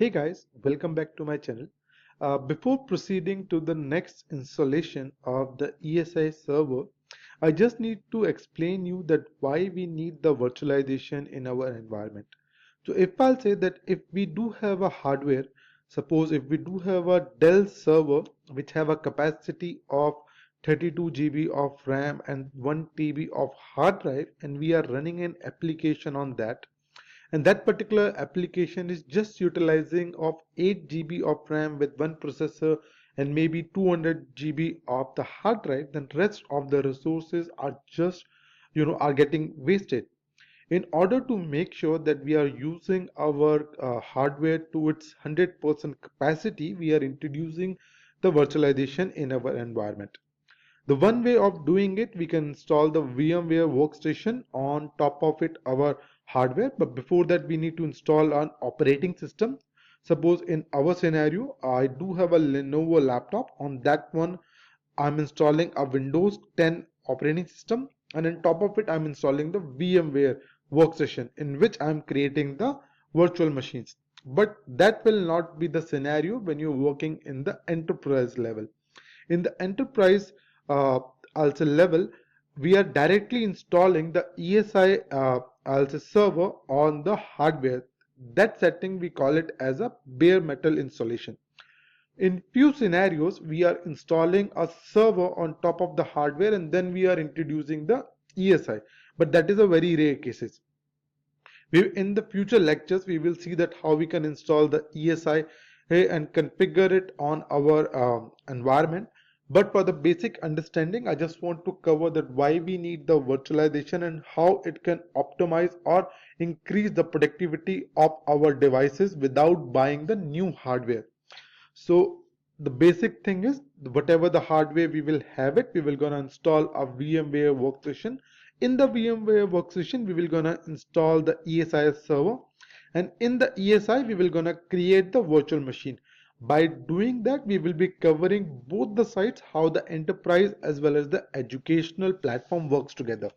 Hey guys, welcome back to my channel. Before proceeding to the next installation of the ESI server, I just need to explain you that why we need the virtualization in our environment. So if I'll say that if we do have a hardware, suppose if we do have a Dell server which have a capacity of 32 GB of RAM and 1 TB of hard drive, and we are running an application on that, and that particular application is just utilizing of 8 GB of RAM with one processor and maybe 200 GB of the hard drive, then rest of the resources are just are getting wasted. In order to make sure that we are using our hardware to its 100% capacity, we are introducing the virtualization in our environment. The one way of doing it, we can install the VMware workstation on top of it our hardware, but before that we need to install an operating system. Suppose in our scenario, I do have a Lenovo laptop. On that one, I'm installing a Windows 10 operating system, and on top of it I'm installing the VMware workstation in which I'm creating the virtual machines. But that will not be the scenario when you're working in the enterprise level. In the enterprise also level, we are directly installing the ESI also server on the hardware. That setting we call it as a bare metal installation. In few scenarios, we are installing a server on top of the hardware and then we are introducing the ESI, but that is a very rare cases. In the future lectures, we will see that how we can install the ESI and configure it on our environment. But for the basic understanding, I just want to cover that why we need the virtualization and how it can optimize or increase the productivity of our devices without buying the new hardware. So the basic thing is, whatever the hardware we will have it, we will gonna install a VMware workstation. In the VMware workstation, we will gonna install the ESI server, and in the ESI we will gonna create the virtual machine. By doing that, we will be covering both the sides, how the enterprise as well as the educational platform works together.